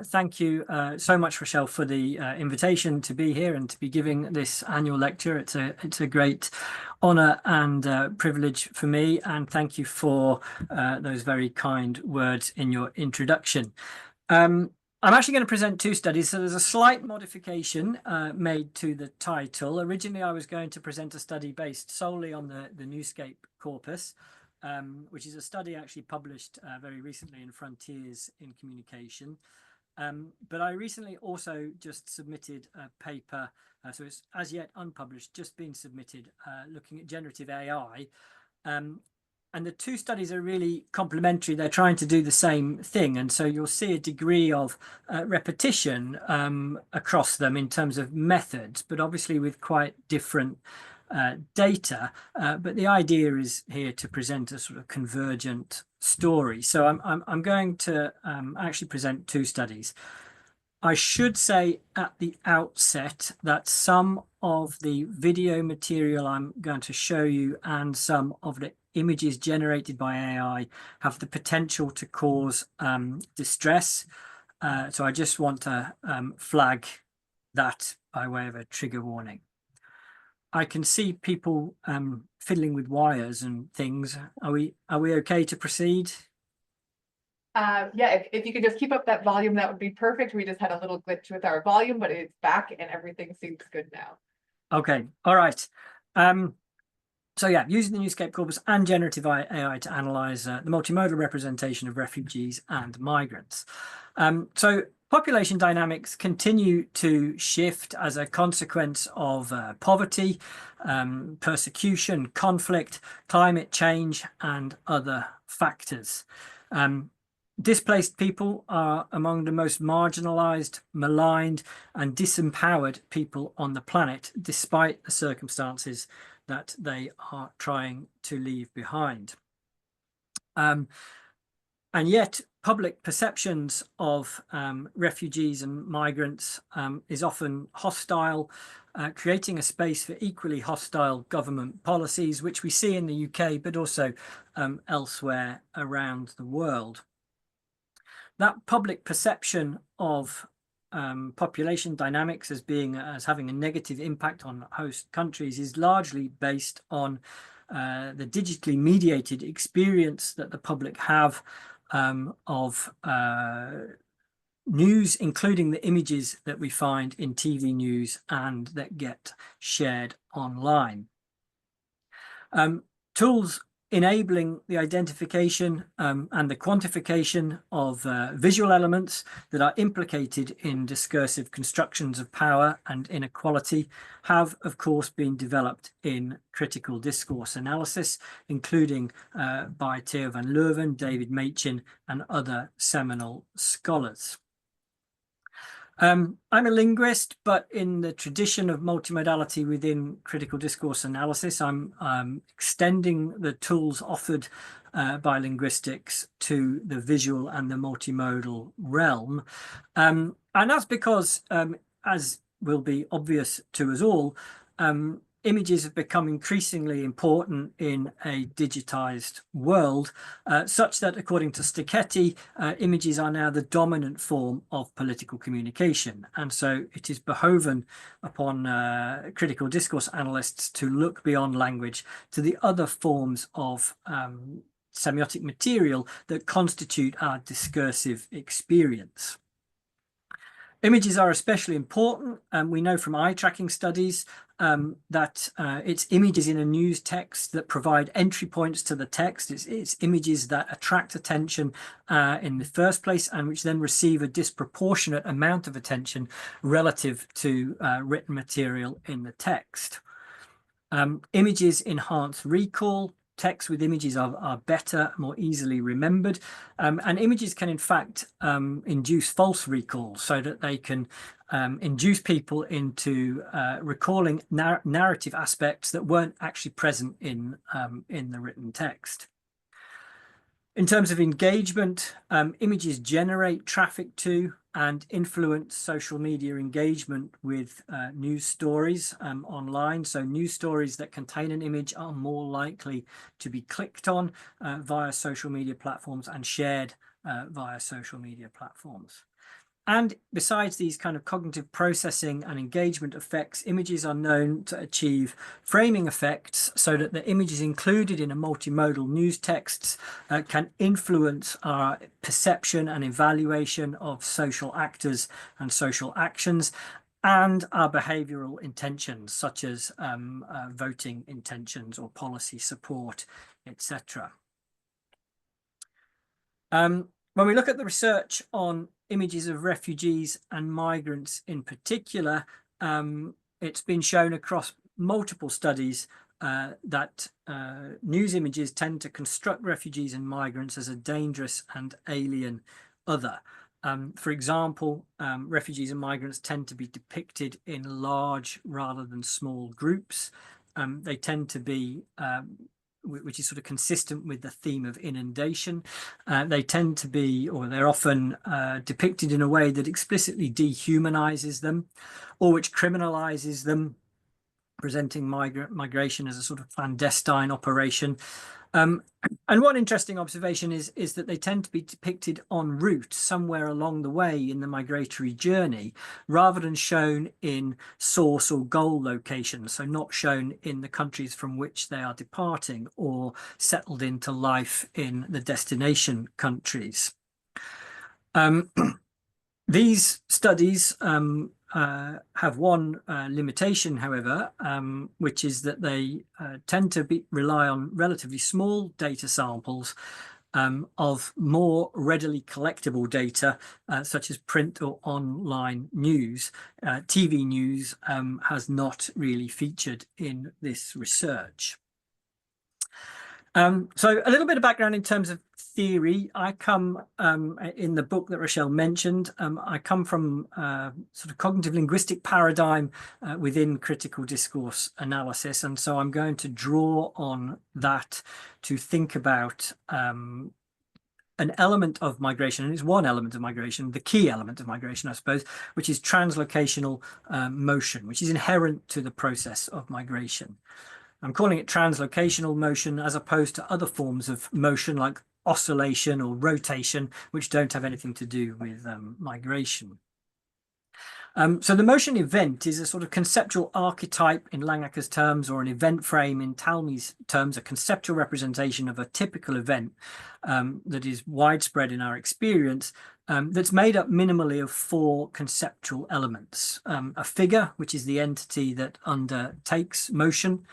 Thank you so much, Rochelle, for the invitation to be here and to be giving this annual lecture. It's a great honour and privilege for me, and thank you for those very kind words in your introduction. I'm actually going to present two studies, so there's a slight modification made to the title. Originally, I was going to present a study based solely on the Newscape corpus, which is a study actually published very recently in Frontiers in Communication. But I recently also just submitted a paper, so it's as yet unpublished, just been submitted, looking at generative AI. And the two studies are really complementary. They're trying to do the same thing. And so you'll see a degree of repetition across them in terms of methods, but obviously with quite different data. But the idea is here to present a sort of convergent story. So I'm going to actually present two studies. I should say at the outset that some of the video material I'm going to show you and some of the images generated by AI have the potential to cause distress. So I just want to flag that by way of a trigger warning. I can see people fiddling with wires and things. Are we okay to proceed? Yeah, if you could just keep up that volume, that would be perfect. We just had a little glitch with our volume, but it's back and everything seems good now. Okay, all right. So yeah, using the Newscape corpus and generative AI to analyze the multimodal representation of refugees and migrants. So population dynamics continue to shift as a consequence of poverty, persecution, conflict, climate change, and other factors. Displaced people are among the most marginalized, maligned, and disempowered people on the planet, despite the circumstances that they are trying to leave behind. And yet, public perceptions of refugees and migrants is often hostile, creating a space for equally hostile government policies, which we see in the UK, but also elsewhere around the world. That public perception of population dynamics as having a negative impact on host countries is largely based on the digitally mediated experience that the public have of news, including the images that we find in TV news and that get shared online. Tools enabling the identification and the quantification of visual elements that are implicated in discursive constructions of power and inequality have, of course, been developed in critical discourse analysis, including by Theo van Leeuwen, David Machin, and other seminal scholars. I'm a linguist, but in the tradition of multimodality within critical discourse analysis, I'm extending the tools offered by linguistics to the visual and the multimodal realm. And that's because, as will be obvious to us all, images have become increasingly important in a digitized world, such that, according to Sticchetti, images are now the dominant form of political communication. And so it is behoven upon critical discourse analysts to look beyond language to the other forms of semiotic material that constitute our discursive experience. Images are especially important, and we know from eye tracking studies that it's images in a news text that provide entry points to the text. It's images that attract attention in the first place and which then receive a disproportionate amount of attention relative to written material in the text. Images enhance recall. Text with images are better, more easily remembered, and images can in fact induce false recall, so that they can induce people into recalling narrative aspects that weren't actually present in the written text. In terms of engagement, images generate traffic to and influence social media engagement with news stories online. So news stories that contain an image are more likely to be clicked on via social media platforms and shared via social media platforms. And besides these kind of cognitive processing and engagement effects, images are known to achieve framing effects so that the images included in a multimodal news text can influence our perception and evaluation of social actors and social actions, and our behavioral intentions, such as voting intentions or policy support, etc. When we look at the research on images of refugees and migrants in particular, it's been shown across multiple studies that news images tend to construct refugees and migrants as a dangerous and alien other. For example, refugees and migrants tend to be depicted in large rather than small groups. They tend to be which is sort of consistent with the theme of inundation. They tend to be, or they're often depicted in a way that explicitly dehumanizes them, or which criminalizes them, presenting migration as a sort of clandestine operation. And one interesting observation is that they tend to be depicted en route, somewhere along the way in the migratory journey, rather than shown in source or goal locations, so not shown in the countries from which they are departing or settled into life in the destination countries. These studies have one limitation, however, which is that they tend to rely on relatively small data samples of more readily collectible data, such as print or online news. TV news has not really featured in this research. So a little bit of background in terms of theory. I come in the book that Rochelle mentioned, I come from sort of cognitive linguistic paradigm within critical discourse analysis. And so I'm going to draw on that to think about an element of migration, and it's one element of migration, the key element of migration, I suppose, which is translocational motion, which is inherent to the process of migration. I'm calling it translocational motion as opposed to other forms of motion like oscillation or rotation, which don't have anything to do with migration. So the motion event is a sort of conceptual archetype in Langacker's terms, or an event frame in Talmy's terms, a conceptual representation of a typical event that is widespread in our experience, that's made up minimally of four conceptual elements. A figure, which is the entity that undertakes motion.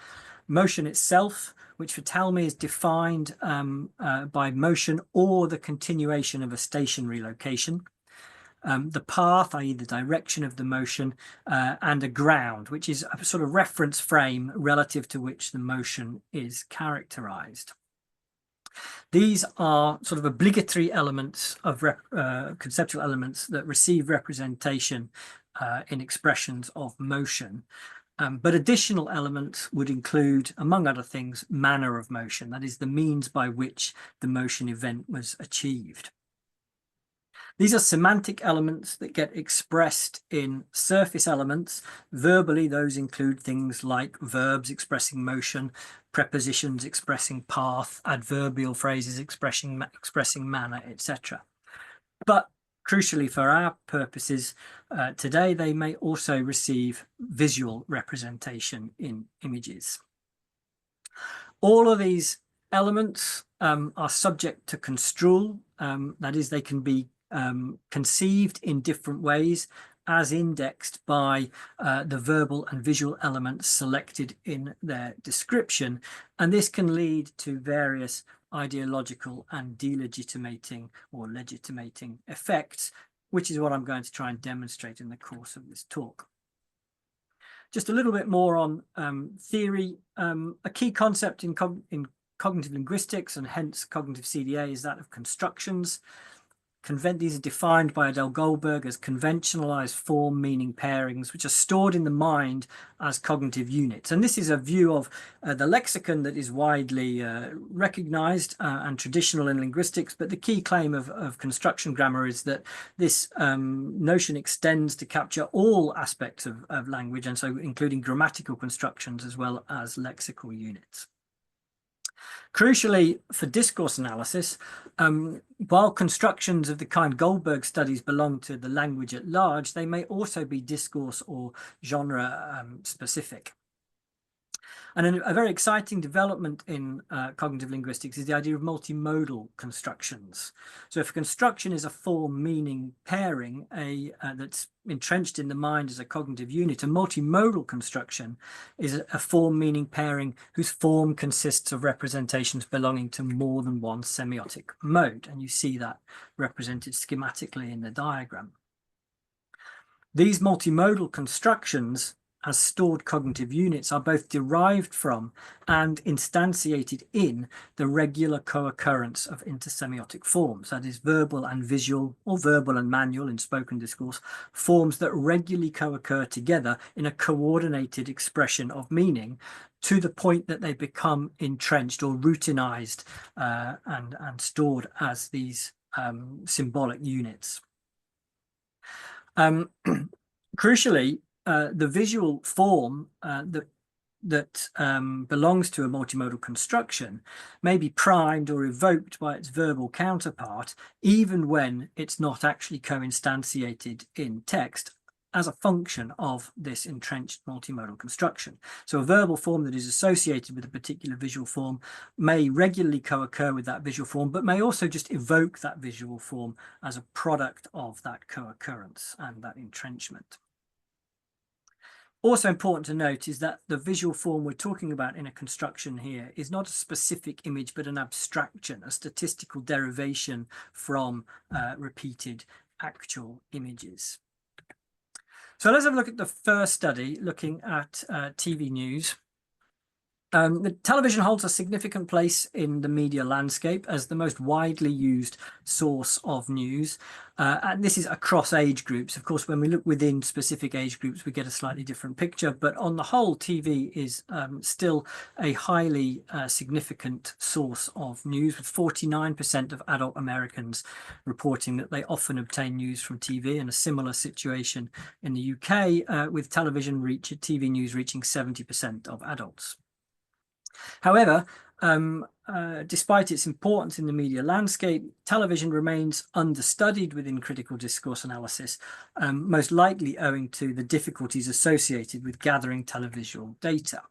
Motion itself, which for Talmy is defined by motion or the continuation of a stationary location. The path, i.e. the direction of the motion, and a ground, which is a sort of reference frame relative to which the motion is characterized. These are sort of obligatory elements of conceptual elements that receive representation in expressions of motion. But additional elements would include, among other things, manner of motion, that is the means by which the motion event was achieved. These are semantic elements that get expressed in surface elements. Verbally, those include things like verbs expressing motion, prepositions expressing path, adverbial phrases expressing manner, etc. But crucially for our purposes today, they may also receive visual representation in images. All of these elements are subject to construal, that is, they can be conceived in different ways as indexed by the verbal and visual elements selected in their description. And this can lead to various ideological and delegitimating or legitimating effects, which is what I'm going to try and demonstrate in the course of this talk. Just a little bit more on theory. A key concept in cognitive linguistics, and hence cognitive CDA, is that of constructions. These are defined by Adele Goldberg as conventionalized form meaning pairings, which are stored in the mind as cognitive units. And this is a view of the lexicon that is widely recognized and traditional in linguistics. But the key claim of construction grammar is that this notion extends to capture all aspects of language, and so including grammatical constructions as well as lexical units. Crucially, for discourse analysis, while constructions of the kind Goldberg studies belong to the language at large, they may also be discourse or genre specific. And a very exciting development in cognitive linguistics is the idea of multimodal constructions. So if a construction is a form meaning pairing, that's entrenched in the mind as a cognitive unit, a multimodal construction is a form meaning pairing whose form consists of representations belonging to more than one semiotic mode. And you see that represented schematically in the diagram. These multimodal constructions as stored cognitive units are both derived from and instantiated in the regular co-occurrence of intersemiotic forms, that is verbal and visual, or verbal and manual in spoken discourse, forms that regularly co-occur together in a coordinated expression of meaning to the point that they become entrenched or routinized and stored as these symbolic units. Crucially, the visual form that belongs to a multimodal construction may be primed or evoked by its verbal counterpart, even when it's not actually co-instantiated in text, as a function of this entrenched multimodal construction. So a verbal form that is associated with a particular visual form may regularly co-occur with that visual form, but may also just evoke that visual form as a product of that co-occurrence and that entrenchment. Also important to note is that the visual form we're talking about in a construction here is not a specific image, but an abstraction, a statistical derivation from repeated actual images. So let's have a look at the first study looking at TV news. The television holds a significant place in the media landscape as the most widely used source of news. And this is across age groups. Of course, when we look within specific age groups, we get a slightly different picture. But on the whole, TV is still a highly significant source of news, with 49% of adult Americans reporting that they often obtain news from TV, and a similar situation in the UK, with TV news reaching 70% of adults. However, despite its importance in the media landscape, television remains understudied within critical discourse analysis, most likely owing to the difficulties associated with gathering televisual data.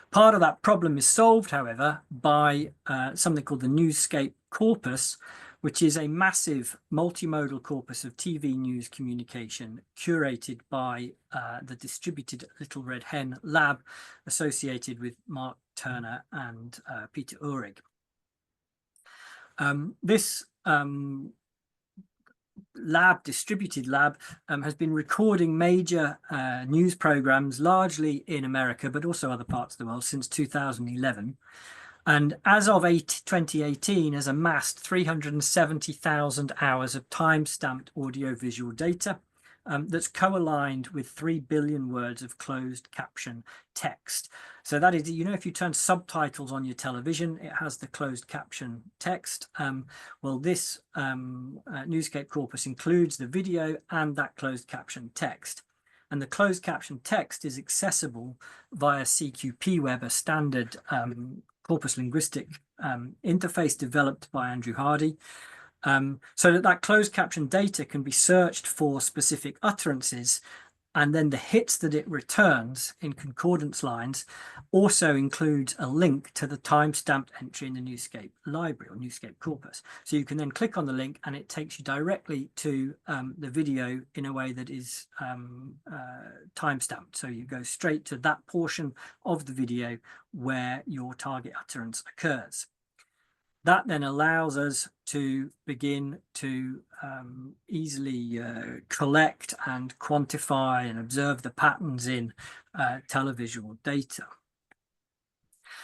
Part of that problem is solved, however, by something called the Newscape corpus, which is a massive multimodal corpus of TV news communication curated by the distributed Little Red Hen lab associated with Mark Turner and Peter Uhrig. This distributed lab has been recording major news programs, largely in America, but also other parts of the world, since 2011. And as of 2018, has amassed 370,000 hours of time-stamped audio-visual data that's co-aligned with 3 billion words of closed caption text. So that is, if you turn subtitles on your television, it has the closed caption text. Well, this Newscape corpus includes the video and that closed caption text. And the closed caption text is accessible via CQP Web, a standard corpus linguistic interface developed by Andrew Hardy, so that closed caption data can be searched for specific utterances, and then the hits that it returns in concordance lines also includes a link to the time-stamped entry in the Newscape library or Newscape corpus. So you can then click on the link and it takes you directly to the video in a way that is time-stamped. So you go straight to that portion of the video where your target utterance occurs. That then allows us to begin to easily collect and quantify and observe the patterns in televisual data.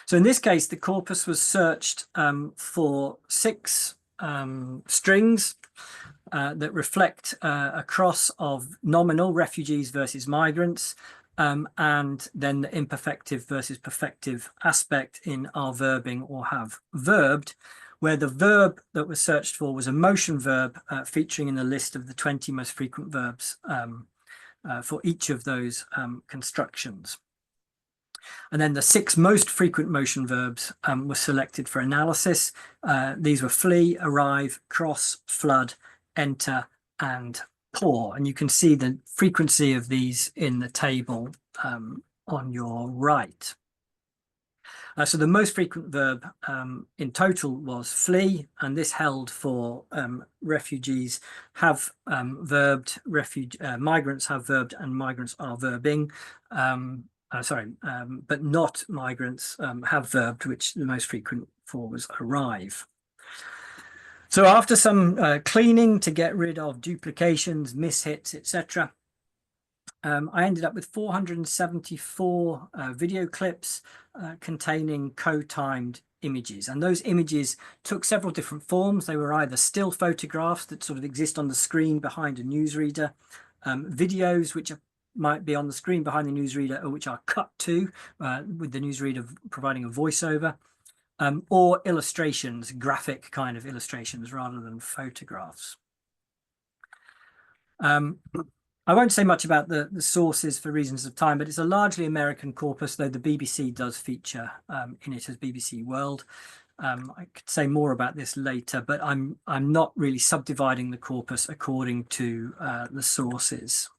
So in this case, the corpus was searched for 6 strings that reflect a cross of nominal refugees versus migrants, and then the imperfective versus perfective aspect in are verbing or have verbed, where the verb that was searched for was a motion verb featuring in the list of the 20 most frequent verbs for each of those constructions. And then the 6 most frequent motion verbs were selected for analysis. These were flee, arrive, cross, flood, enter, and pour. And you can see the frequency of these in the table on your right. So the most frequent verb in total was flee, and this held for refugees have verbed, migrants have verbed, and migrants are verbing. But not migrants have verbed, which the most frequent for was arrive. So after some cleaning to get rid of duplications, mishits, etc., I ended up with 474 video clips containing co-timed images. And those images took several different forms. They were either still photographs that sort of exist on the screen behind a newsreader, videos which might be on the screen behind the newsreader or which are cut to with the newsreader providing a voiceover, or illustrations, graphic kind of illustrations rather than photographs. I won't say much about the sources for reasons of time, but it's a largely American corpus, though the BBC does feature in it as BBC World. I could say more about this later, but I'm not really subdividing the corpus according to the sources.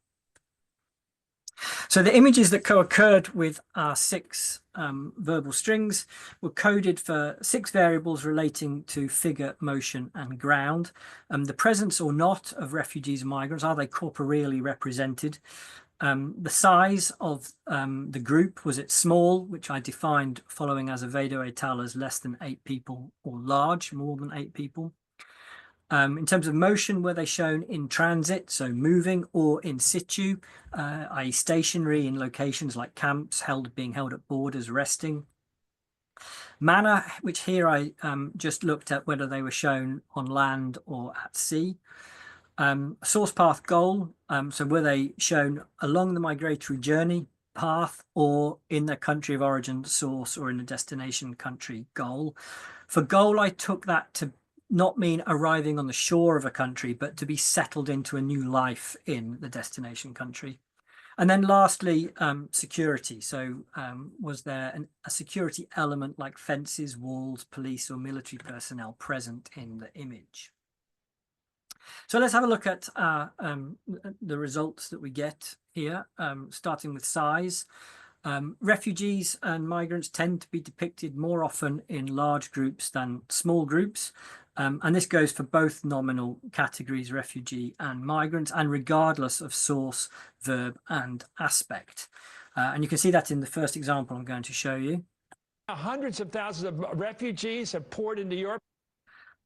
So the images that co-occurred with our 6 verbal strings were coded for 6 variables relating to figure, motion, and ground. The presence or not of refugees and migrants, are they corporeally represented? The size of the group, was it small, which I defined following Azevedo et al. As less than 8 people, or large, more than 8 people. In terms of motion, were they shown in transit, so moving, or in situ, i.e. stationary in locations like camps, being held at borders, resting? Manner, which here I just looked at whether they were shown on land or at sea. Source path goal, so were they shown along the migratory journey path or in the country of origin source or in the destination country goal? For goal, I took that to not mean arriving on the shore of a country, but to be settled into a new life in the destination country. And then lastly, security. So was there a security element like fences, walls, police or military personnel present in the image? So let's have a look at the results that we get here, starting with size. Refugees and migrants tend to be depicted more often in large groups than small groups. And this goes for both nominal categories, refugee and migrants, and regardless of source, verb, and aspect. And you can see that in the first example I'm going to show you. Hundreds of thousands of refugees have poured into Europe.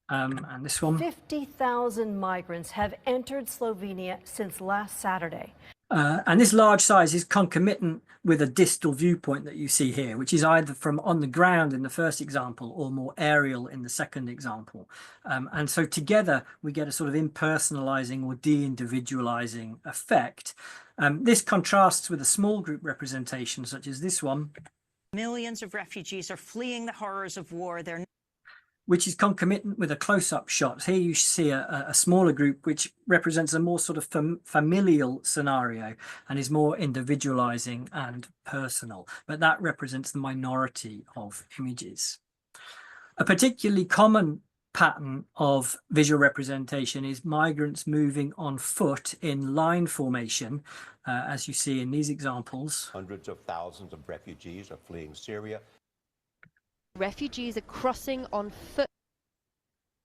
And this one. 50,000 migrants have entered Slovenia since last Saturday. And this large size is concomitant with a distal viewpoint that you see here, which is either from on the ground in the first example or more aerial in the second example. And so together we get a sort of impersonalizing or de-individualizing effect. This contrasts with a small group representation such as this one. Millions of refugees are fleeing the horrors of war. They're which is concomitant with a close-up shot. Here you see a smaller group which represents a more sort of familial scenario and is more individualizing and personal, but that represents the minority of images. A particularly common pattern of visual representation is migrants moving on foot in line formation, as you see in these examples. Hundreds of thousands of refugees are fleeing Syria. Refugees are crossing on foot.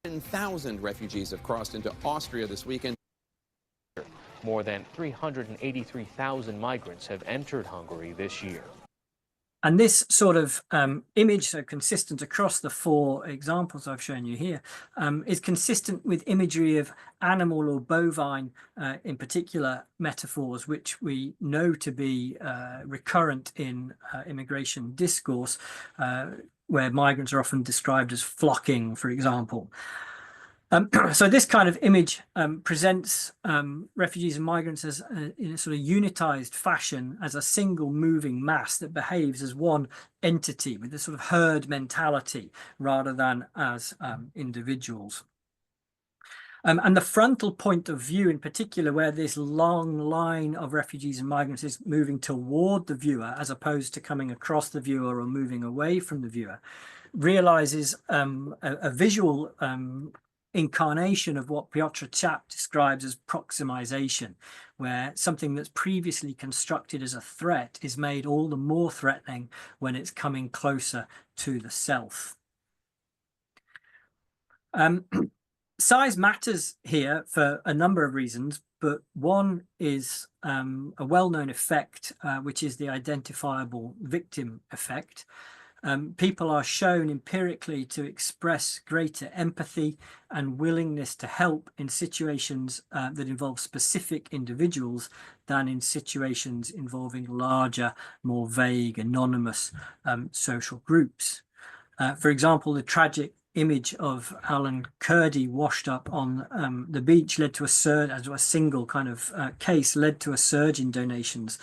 10,000 refugees have crossed into Austria this weekend. More than 383,000 migrants have entered Hungary this year. And this sort of image, so consistent across the 4 examples I've shown you here, is consistent with imagery of animal or bovine, in particular metaphors, which we know to be recurrent in immigration discourse, where migrants are often described as flocking, for example. So this kind of image presents refugees and migrants as in a sort of unitized fashion, as a single moving mass that behaves as one entity with a sort of herd mentality rather than as individuals. And the frontal point of view in particular, where this long line of refugees and migrants is moving toward the viewer as opposed to coming across the viewer or moving away from the viewer, realizes a visual incarnation of what Piotr Chap describes as proximization, where something that's previously constructed as a threat is made all the more threatening when it's coming closer to the self. Size matters here for a number of reasons, but one is a well-known effect, which is the identifiable victim effect. People are shown empirically to express greater empathy and willingness to help in situations that involve specific individuals than in situations involving larger, more vague, anonymous social groups. For example, the tragic image of Alan Kurdi washed up on the beach led to a surge, as a single kind of case, led to a surge in donations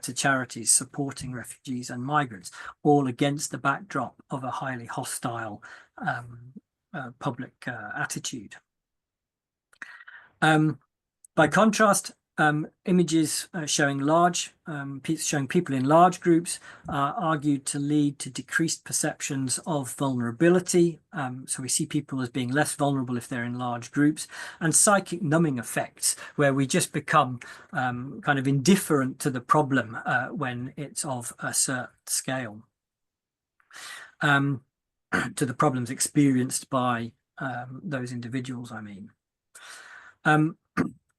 to charities supporting refugees and migrants, all against the backdrop of a highly hostile public attitude. By contrast, images showing people in large groups are argued to lead to decreased perceptions of vulnerability. So we see people as being less vulnerable if they're in large groups, and psychic numbing effects, where we just become kind of indifferent to the problem when it's of a certain scale, to the problems experienced by those individuals, I mean.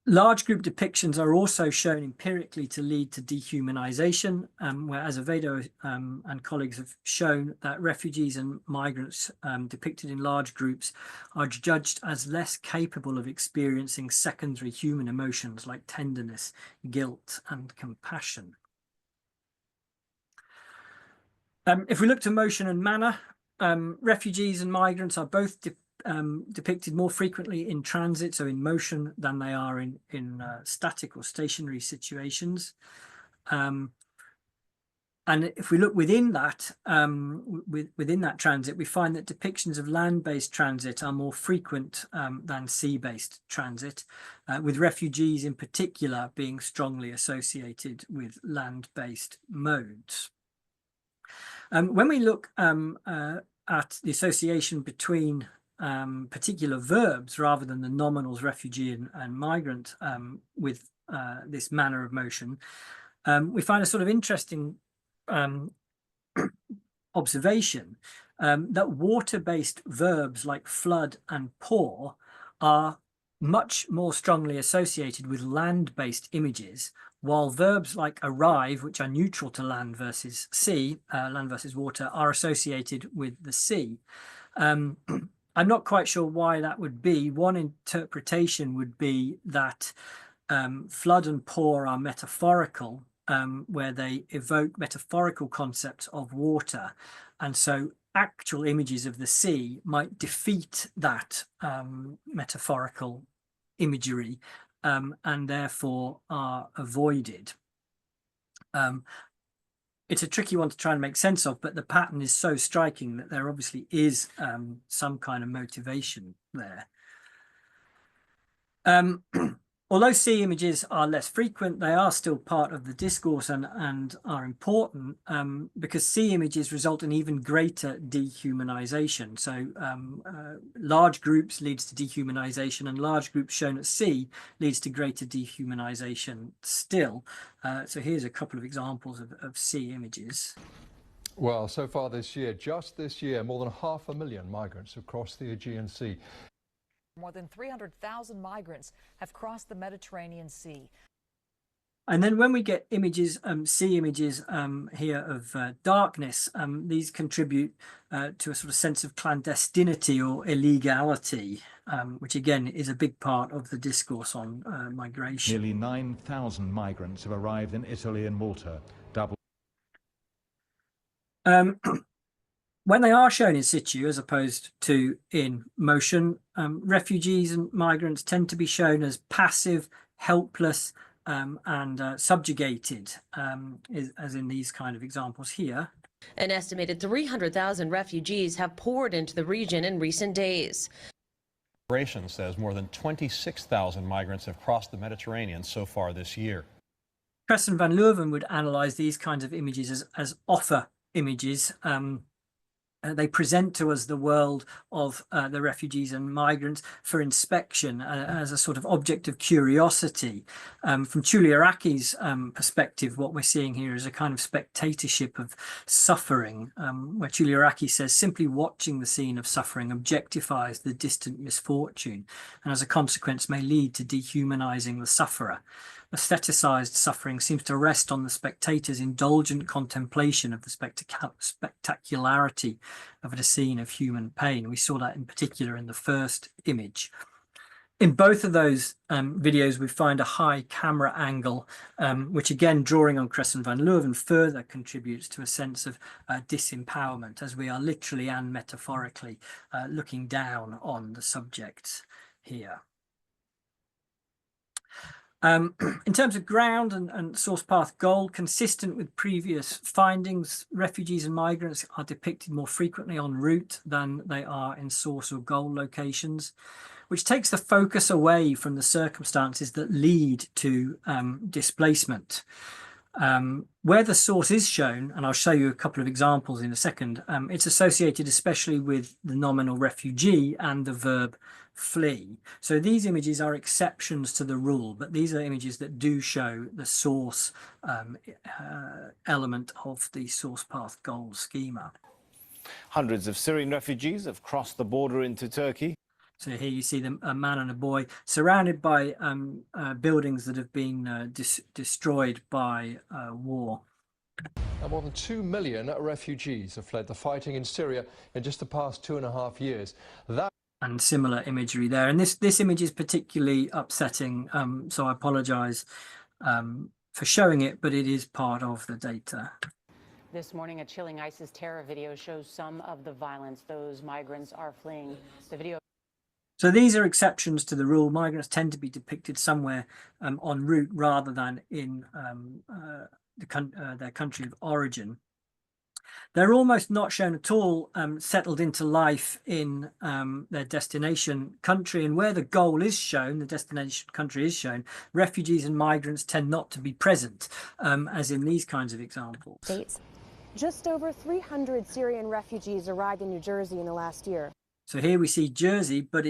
Large group depictions are also shown empirically to lead to dehumanization, where Azevedo and colleagues have shown that refugees and migrants depicted in large groups are judged as less capable of experiencing secondary human emotions like tenderness, guilt, and compassion. If we look to motion and manner, refugees and migrants are both depicted more frequently in transit, so in motion, than they are in static or stationary situations. And if we look within that, within that transit, we find that depictions of land-based transit are more frequent than sea-based transit, with refugees in particular being strongly associated with land-based modes. When we look at the association between particular verbs rather than the nominals refugee and migrant with this manner of motion, we find a sort of interesting observation that water-based verbs like flood and pour are much more strongly associated with land-based images, while verbs like arrive, which are neutral to land versus sea, land versus water, are associated with the sea. I'm not quite sure why that would be. One interpretation would be that flood and pour are metaphorical, where they evoke metaphorical concepts of water. And so actual images of the sea might defeat that metaphorical imagery and therefore are avoided. It's a tricky one to try and make sense of, but the pattern is so striking that there obviously is some kind of motivation there. Although sea images are less frequent, they are still part of the discourse and are important because sea images result in even greater dehumanization. So large groups leads to dehumanization, and large groups shown at sea leads to greater dehumanization still. So here's a couple of examples of sea images. Well, so far this year, just this year, more than 500,000 migrants have crossed the Aegean Sea. More than 300,000 migrants have crossed the Mediterranean Sea. And then when we get images, sea images here of darkness, these contribute to a sort of sense of clandestinity or illegality, which again is a big part of the discourse on migration. Nearly 9,000 migrants have arrived in Italy and Malta, double. When they are shown in situ as opposed to in motion, refugees and migrants tend to be shown as passive, helpless, and subjugated, as in these kind of examples here. An estimated 300,000 refugees have poured into the region in recent days. says more than 26,000 migrants have crossed the Mediterranean so far this year. Cresson van Leeuwen would analyze these kinds of images as offer images. They present to us the world of the refugees and migrants for inspection as a sort of object of curiosity. From Tuliaraki's perspective, what we're seeing here is a kind of spectatorship of suffering, where Tuliaraki says simply watching the scene of suffering objectifies the distant misfortune, and as a consequence may lead to dehumanizing the sufferer. Aestheticized suffering seems to rest on the spectator's indulgent contemplation of the spectacularity of a scene of human pain. We saw that in particular in the first image. In both of those videos, we find a high camera angle, which again, drawing on Cresson van Leeuwen, further contributes to a sense of disempowerment, as we are literally and metaphorically looking down on the subjects here. In terms of ground and source path goal, consistent with previous findings, refugees and migrants are depicted more frequently en route than they are in source or goal locations, which takes the focus away from the circumstances that lead to displacement. Where the source is shown, and I'll show you a couple of examples in a second, it's associated especially with the nominal refugee and the verb flee. So these images are exceptions to the rule, but these are images that do show the source element of the source path goal schema. Hundreds of Syrian refugees have crossed the border into Turkey. So here you see a man and a boy surrounded by buildings that have been destroyed by war. And more than 2 million refugees have fled the fighting in Syria in just the past 2.5 years. And similar imagery there. And this image is particularly upsetting, so I apologize for showing it, but it is part of the data. This morning, a chilling ISIS terror video shows some of the violence those migrants are fleeing. The video. So these are exceptions to the rule. Migrants tend to be depicted somewhere en route rather than in their country of origin. They're almost not shown at all settled into life in their destination country, and where the goal is shown, the destination country is shown, refugees and migrants tend not to be present, as in these kinds of examples. Just over 300 Syrian refugees arrived in New Jersey in the last year. So here we see Jersey, but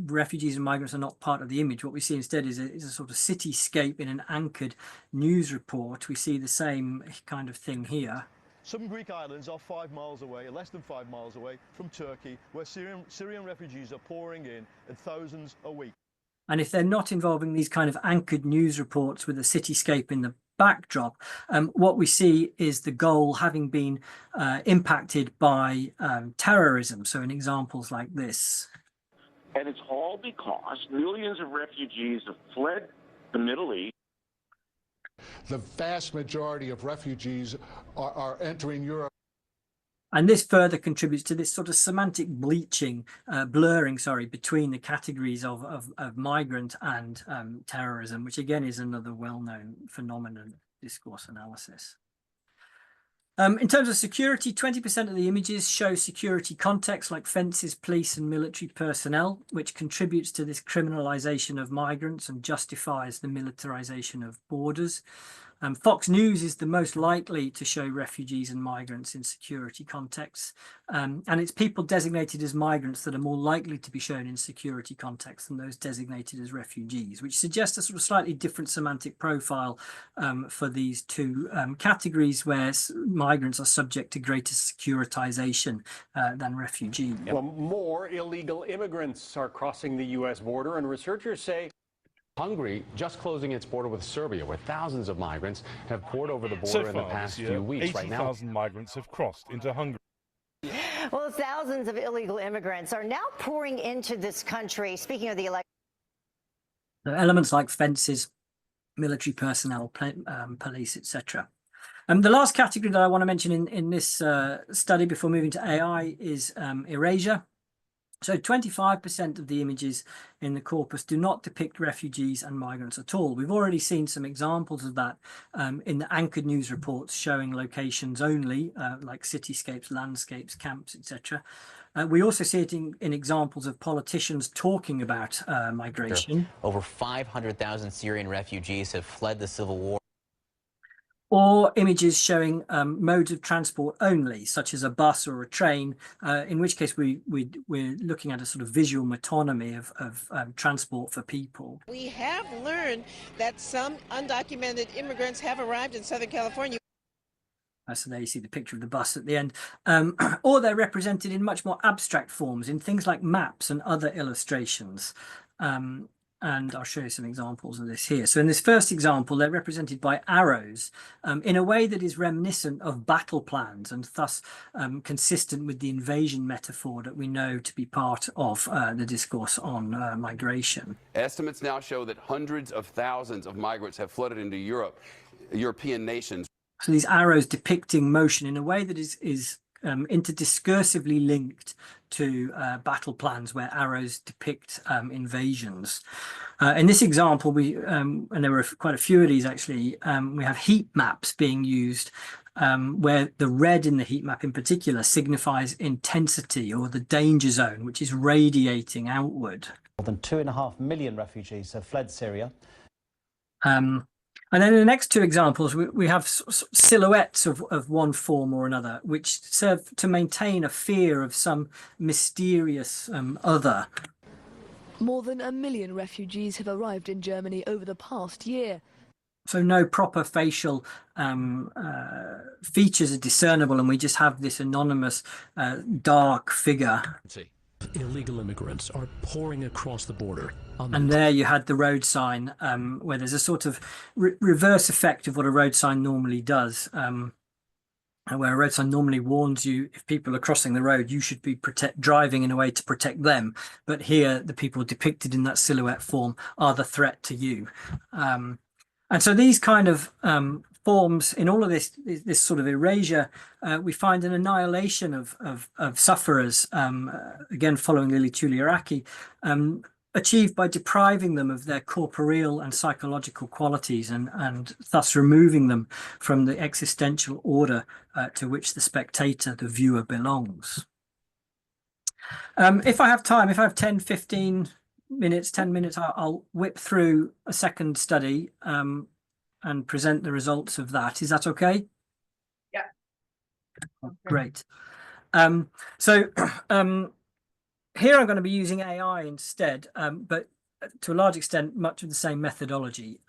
refugees and migrants are not part of the image. What we see instead is a sort of cityscape in an anchored news report. We see the same kind of thing here. Some Greek islands are 5 miles away, less than 5 miles away from Turkey, where Syrian refugees are pouring in thousands a week. And if they're not involving these kind of anchored news reports with a cityscape in the backdrop, what we see is the goal having been impacted by terrorism. So in examples like this. And it's all because millions of refugees have fled the Middle East. The vast majority of refugees are entering Europe. And this further contributes to this sort of semantic blurring, between the categories of migrant and terrorism, which again is another well-known phenomenon discourse analysis. In terms of security, 20% of the images show security context like fences, police and military personnel, which contributes to this criminalization of migrants and justifies the militarization of borders. Fox News is the most likely to show refugees and migrants in security contexts, and it's people designated as migrants that are more likely to be shown in security contexts than those designated as refugees, which suggests a sort of slightly different semantic profile for these two categories, where migrants are subject to greater securitization than refugees. Well, more illegal immigrants are crossing the U.S. border, and researchers say Hungary just closing its border with Serbia, where thousands of migrants have poured over the border in the past few weeks. Right now, 80,000 migrants have crossed into Hungary. Well, thousands of illegal immigrants are now pouring into this country. Speaking of the election, elements like fences, military personnel, police, etc. The last category that I want to mention in this study before moving to AI is erasure. So 25% of the images in the corpus do not depict refugees and migrants at all. We've already seen some examples of that in the anchored news reports showing locations only, like cityscapes, landscapes, camps, etc. We also see it in examples of politicians talking about migration. Over 500,000 Syrian refugees have fled the civil war. Or images showing modes of transport only, such as a bus or a train, in which case we're looking at a sort of visual metonymy of transport for people. We have learned that some undocumented immigrants have arrived in Southern California. So there you see the picture of the bus at the end. Or they're represented in much more abstract forms, in things like maps and other illustrations. And I'll show you some examples of this here. So in this first example, they're represented by arrows in a way that is reminiscent of battle plans and thus consistent with the invasion metaphor that we know to be part of the discourse on migration. Estimates now show that hundreds of thousands of migrants have flooded into European nations. So these arrows depicting motion in a way that is interdiscursively linked to battle plans where arrows depict invasions. In this example, and there were quite a few of these actually, we have heat maps being used where the red in the heat map in particular signifies intensity or the danger zone, which is radiating outward. More than 2.5 million refugees have fled Syria. And then in the next two examples, we have silhouettes of one form or another, which serve to maintain a fear of some mysterious other. More than 1 million refugees have arrived in Germany over the past year. So no proper facial features are discernible, and we just have this anonymous dark figure. Illegal immigrants are pouring across the border. And there you had the road sign, where there's a sort of reverse effect of what a road sign normally does, where a road sign normally warns you if people are crossing the road, you should be driving in a way to protect them. But here, the people depicted in that silhouette form are the threat to you. And so these kind of forms in all of this sort of erasure, we find an annihilation of sufferers, again following Lili Tuliaraki, achieved by depriving them of their corporeal and psychological qualities and thus removing them from the existential order to which the spectator, the viewer, belongs. If I have time, if I have 10 minutes, I'll whip through a second study and present the results of that. Is that okay? Yeah. Great. Here I'm going to be using AI instead, but to a large extent, much of the same methodology.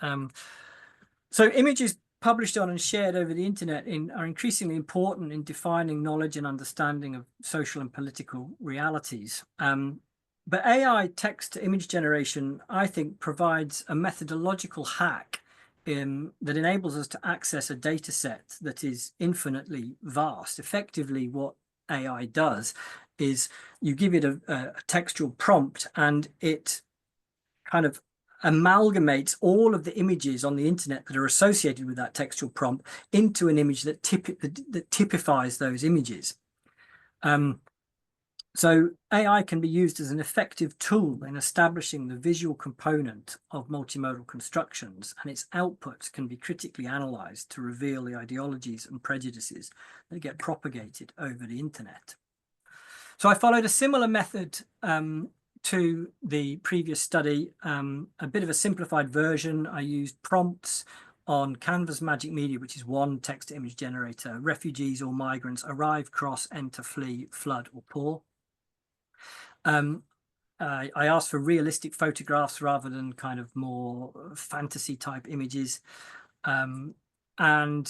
So images published on and shared over the internet are increasingly important in defining knowledge and understanding of social and political realities. But AI text-to-image generation, I think, provides a methodological hack that enables us to access a data set that is infinitely vast. Effectively, what AI does is you give it a textual prompt and it kind of amalgamates all of the images on the internet that are associated with that textual prompt into an image that typifies those images. So AI can be used as an effective tool in establishing the visual component of multimodal constructions, and its outputs can be critically analysed to reveal the ideologies and prejudices that get propagated over the internet. So I followed a similar method to the previous study, a bit of a simplified version. I used prompts on Canvas Magic Media, which is one text-to-image generator. Refugees or migrants arrive, cross, enter, flee, flood, or pour. I asked for realistic photographs rather than kind of more fantasy type images. And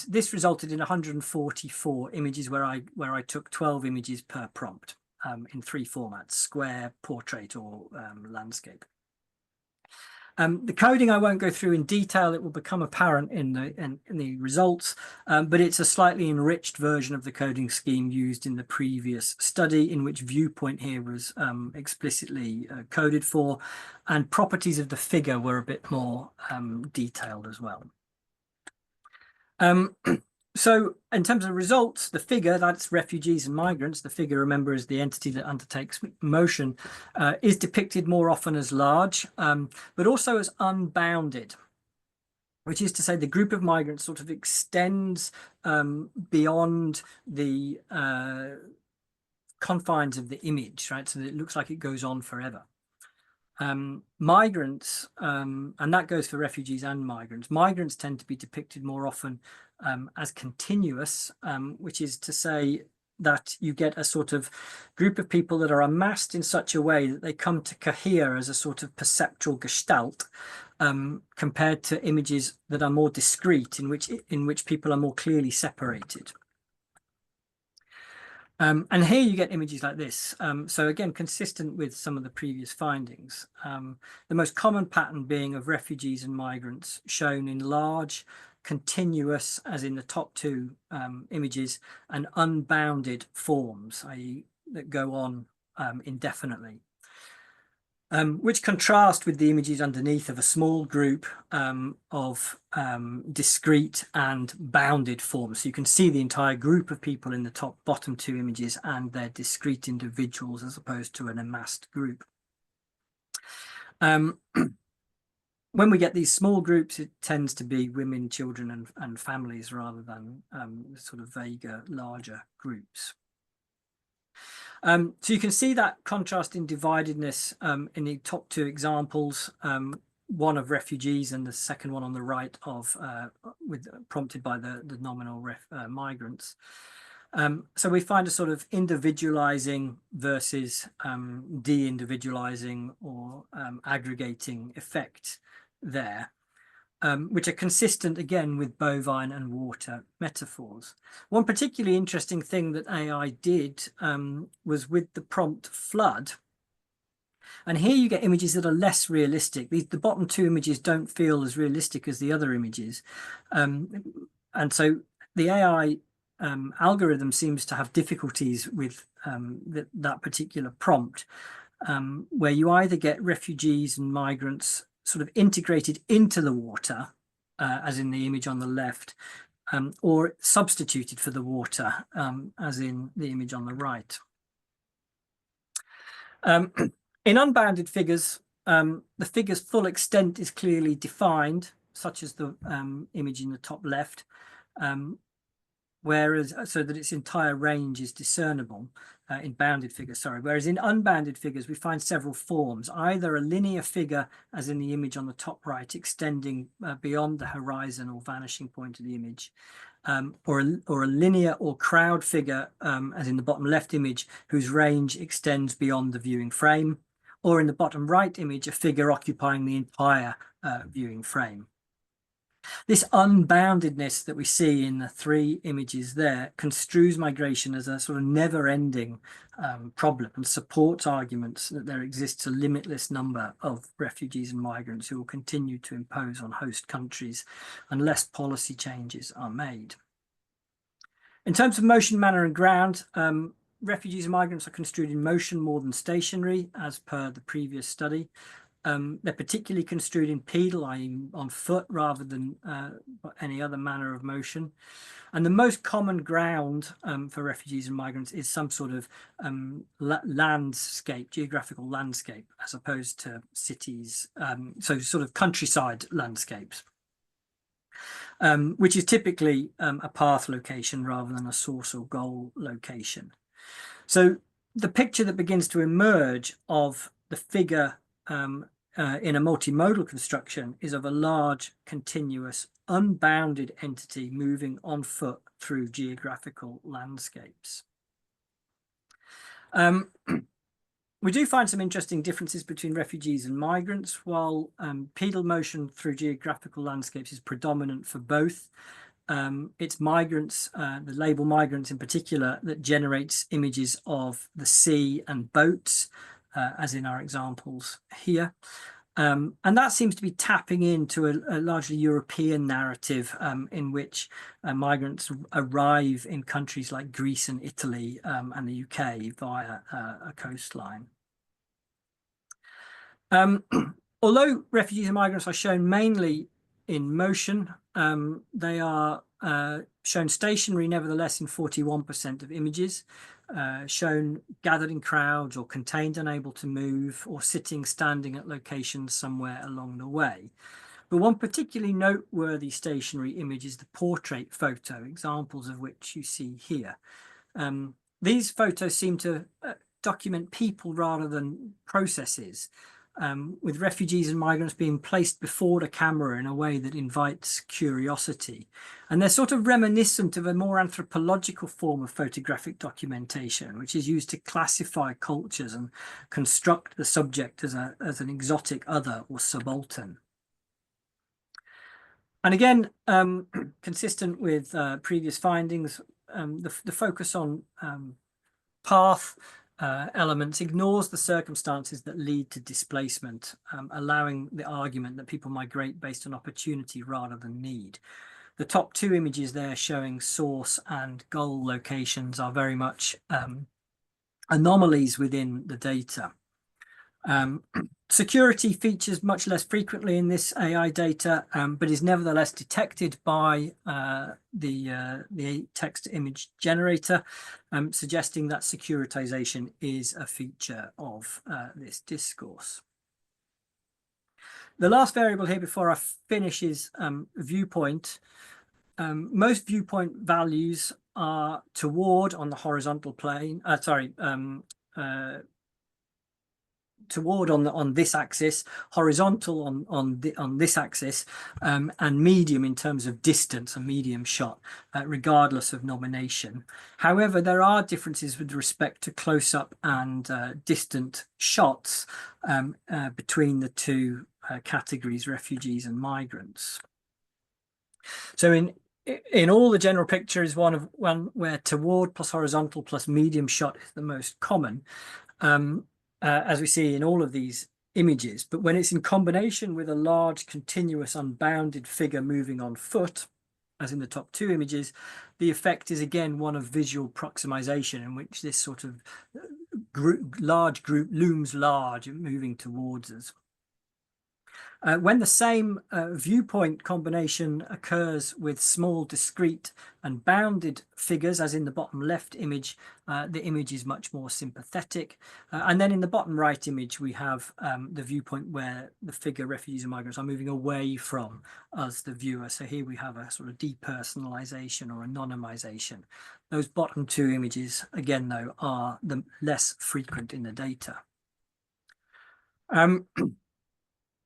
this resulted in 144 images where I took 12 images per prompt in 3 formats: square, portrait, or landscape. The coding I won't go through in detail. It will become apparent in the results, but it's a slightly enriched version of the coding scheme used in the previous study, in which viewpoint here was explicitly coded for, and properties of the figure were a bit more detailed as well. So in terms of results, the figure, that's refugees and migrants, the figure, remember, is the entity that undertakes motion, is depicted more often as large, but also as unbounded, which is to say the group of migrants sort of extends beyond the confines of the image, right? So that it looks like it goes on forever. Migrants, and that goes for refugees and migrants. Migrants tend to be depicted more often as continuous, which is to say that you get a sort of group of people that are amassed in such a way that they come to cohere as a sort of perceptual gestalt, compared to images that are more discrete, in which people are more clearly separated. And here you get images like this. So again, consistent with some of the previous findings. The most common pattern being of refugees and migrants shown in large, continuous, as in the top two images, and unbounded forms, i.e. that go on indefinitely. Which contrast with the images underneath of a small group of discrete and bounded forms. So you can see the entire group of people in the bottom two images and their discrete individuals as opposed to an amassed group. When we get these small groups, it tends to be women, children and families rather than sort of vaguer, larger groups. So you can see that contrast in dividedness in the top two examples, one of refugees and the second one on the right of prompted by the nominal migrants. So we find a sort of individualizing versus de-individualizing or aggregating effect there. Which are consistent again with bovine and water metaphors. One particularly interesting thing that AI did was with the prompt flood. And here you get images that are less realistic. The bottom two images don't feel as realistic as the other images. And so the AI algorithm seems to have difficulties with that particular prompt, where you either get refugees and migrants sort of integrated into the water, as in the image on the left, or substituted for the water, as in the image on the right. In unbounded figures, the figure's full extent is clearly defined, such as the image in the top left, whereas so that its entire range is discernible. In bounded figures, sorry. Whereas in unbounded figures, we find several forms, either a linear figure, as in the image on the top right, extending beyond the horizon or vanishing point of the image, or a linear or crowd figure, as in the bottom left image, whose range extends beyond the viewing frame, or in the bottom right image, a figure occupying the entire viewing frame. This unboundedness that we see in the three images there construes migration as a sort of never-ending problem and supports arguments that there exists a limitless number of refugees and migrants who will continue to impose on host countries unless policy changes are made. In terms of motion, manner and ground, refugees and migrants are construed in motion more than stationary, as per the previous study. They're particularly construed in pedal, i.e. on foot, rather than any other manner of motion. And the most common ground for refugees and migrants is some sort of landscape, geographical landscape, as opposed to cities, so sort of countryside landscapes, which is typically a path location rather than a source or goal location. So the picture that begins to emerge of the figure in a multimodal construction is of a large, continuous, unbounded entity moving on foot through geographical landscapes. We do find some interesting differences between refugees and migrants. While pedal motion through geographical landscapes is predominant for both, it's migrants, the label migrants in particular, that generates images of the sea and boats, as in our examples here. And that seems to be tapping into a largely European narrative in which migrants arrive in countries like Greece and Italy and the UK via a coastline. Although refugees and migrants are shown mainly in motion, they are shown stationary nevertheless in 41% of images, shown gathered in crowds or contained, unable to move, or sitting, standing at locations somewhere along the way. But one particularly noteworthy stationary image is the portrait photo, examples of which you see here, These photos seem to document people rather than processes, with refugees and migrants being placed before the camera in a way that invites curiosity. And they're sort of reminiscent of a more anthropological form of photographic documentation, which is used to classify cultures and construct the subject as an exotic other or subaltern. And again, consistent with previous findings, the focus on path elements ignores the circumstances that lead to displacement, allowing the argument that people migrate based on opportunity rather than need. The top two images there showing source and goal locations are very much anomalies within the data. Security features much less frequently in this AI data, but is nevertheless detected by the text image generator, suggesting that securitization is a feature of this discourse. The last variable here before I finish is viewpoint. Most viewpoint values are toward on the horizontal plane, toward on this axis, horizontal on this axis, and medium in terms of distance, a medium shot, regardless of nomination. However, there are differences with respect to close-up and distant shots between the two categories, refugees and migrants. So in all, the general picture is one where toward plus horizontal plus medium shot is the most common. As we see in all of these images, but when it's in combination with a large, continuous, unbounded figure moving on foot, as in the top two images, the effect is again one of visual proximization, in which this sort of large group looms large and moving towards us. When the same viewpoint combination occurs with small, discrete and bounded figures, as in the bottom left image, the image is much more sympathetic. And then in the bottom right image, we have the viewpoint where the figure refugees and migrants are moving away from us, the viewer. So here we have a sort of depersonalization or anonymization. Those bottom two images, again, though, are the less frequent in the data.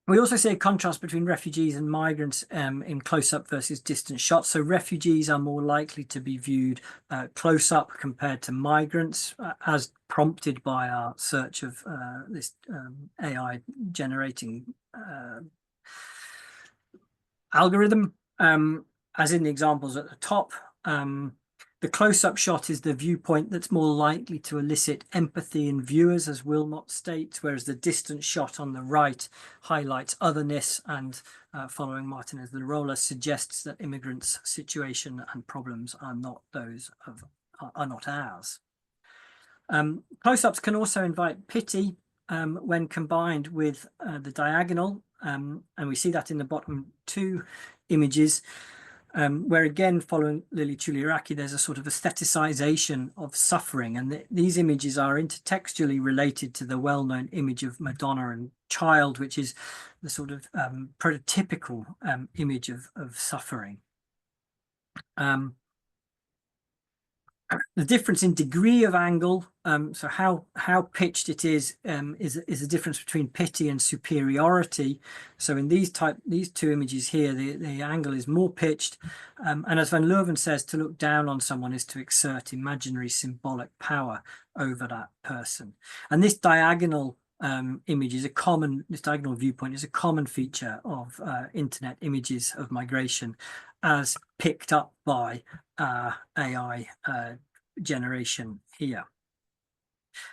We also see a contrast between refugees and migrants in close-up versus distant shots. So refugees are more likely to be viewed close-up compared to migrants, as prompted by our search of this AI generating algorithm. As in the examples at the top, the close-up shot is the viewpoint that's more likely to elicit empathy in viewers, as Wilmot states, whereas the distant shot on the right highlights otherness and, following Martinez de Rola, suggests that immigrants' situation and problems are not those of are not ours. Close-ups can also invite pity when combined with the diagonal, and we see that in the bottom two images. Where again, following Lily Chuliaraki, there's a sort of aestheticization of suffering, and these images are intertextually related to the well-known image of Madonna and Child, which is the sort of prototypical image of suffering. The difference in degree of angle, so how pitched it is a difference between pity and superiority. So in these two images here, the angle is more pitched, and as Van Leuven says, to look down on someone is to exert imaginary symbolic power over that person. And this diagonal image is this diagonal viewpoint is a common feature of internet images of migration, as picked up by AI generation here.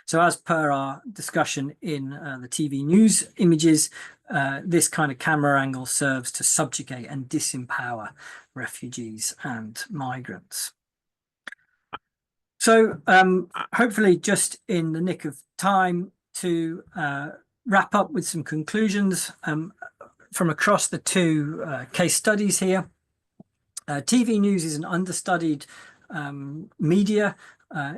So as per our discussion in the TV news images, this kind of camera angle serves to subjugate and disempower refugees and migrants. So hopefully just in the nick of time to wrap up with some conclusions from across the two case studies here. TV news is an understudied media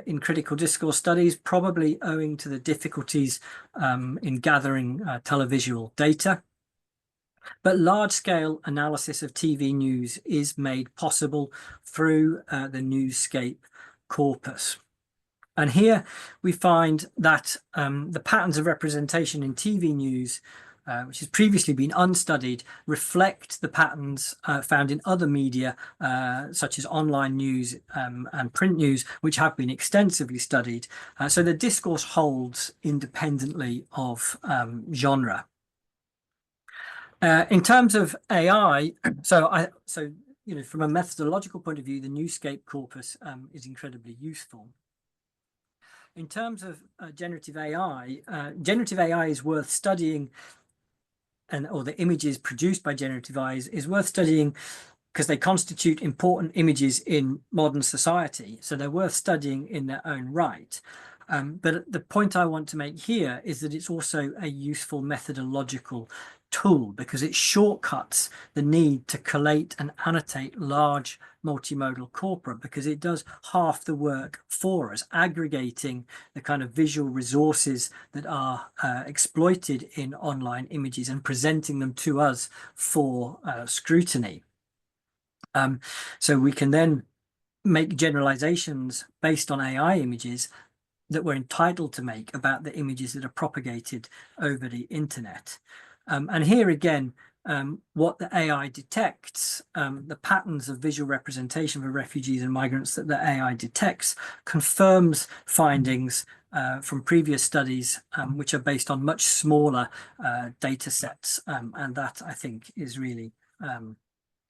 in critical discourse studies, probably owing to the difficulties in gathering televisual data. But large-scale analysis of TV news is made possible through the Newscape corpus. And here we find that the patterns of representation in TV news, which has previously been unstudied, reflect the patterns found in other media, such as online news and print news, which have been extensively studied. So the discourse holds independently of genre. In terms of AI, you know, from a methodological point of view, the Newscape corpus is incredibly useful. In terms of generative AI is worth studying, or the images produced by generative AI is worth studying because they constitute important images in modern society. So they're worth studying in their own right. But the point I want to make here is that it's also a useful methodological tool because it shortcuts the need to collate and annotate large multimodal corpora, because it does half the work for us, aggregating the kind of visual resources that are exploited in online images and presenting them to us for scrutiny. So we can then make generalizations based on AI images that we're entitled to make about the images that are propagated over the internet. And here again, what the AI detects, the patterns of visual representation for refugees and migrants that the AI detects, confirms findings from previous studies, which are based on much smaller data sets. And that, I think, is really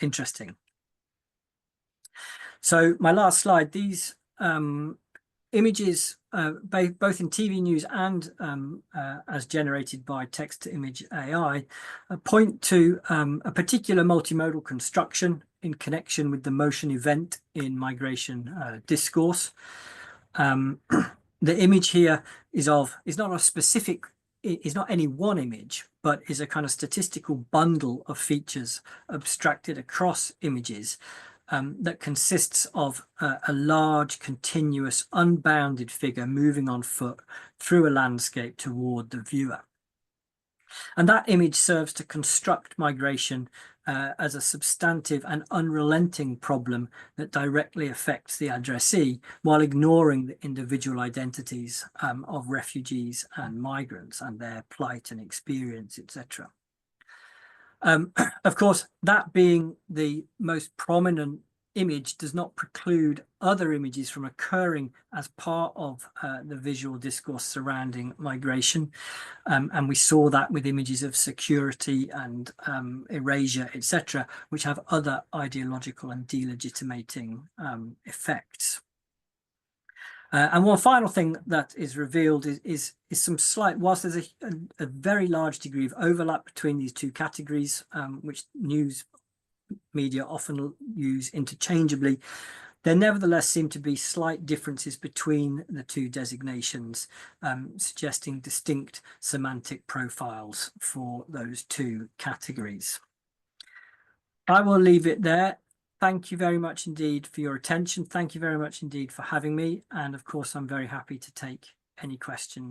interesting. So my last slide, these images, both in TV news and as generated by text-to-image AI, point to a particular multimodal construction in connection with the motion event in migration discourse. The image here is not a specific, is not any one image, but is a kind of statistical bundle of features abstracted across images. That consists of a large, continuous, unbounded figure moving on foot through a landscape toward the viewer. And that image serves to construct migration as a substantive and unrelenting problem that directly affects the addressee, while ignoring the individual identities of refugees and migrants and their plight and experience, etc. Of course, that being the most prominent image does not preclude other images from occurring as part of the visual discourse surrounding migration. And we saw that with images of security and erasure, etc., which have other ideological and delegitimating effects. And one final thing that is revealed is some slight, whilst there's a very large degree of overlap between these two categories, which news media often use interchangeably, there nevertheless seem to be slight differences between the two designations, suggesting distinct semantic profiles for those two categories. I will leave it there. Thank you very much indeed for your attention. Thank you very much indeed for having me. And of course, I'm very happy to take any questions.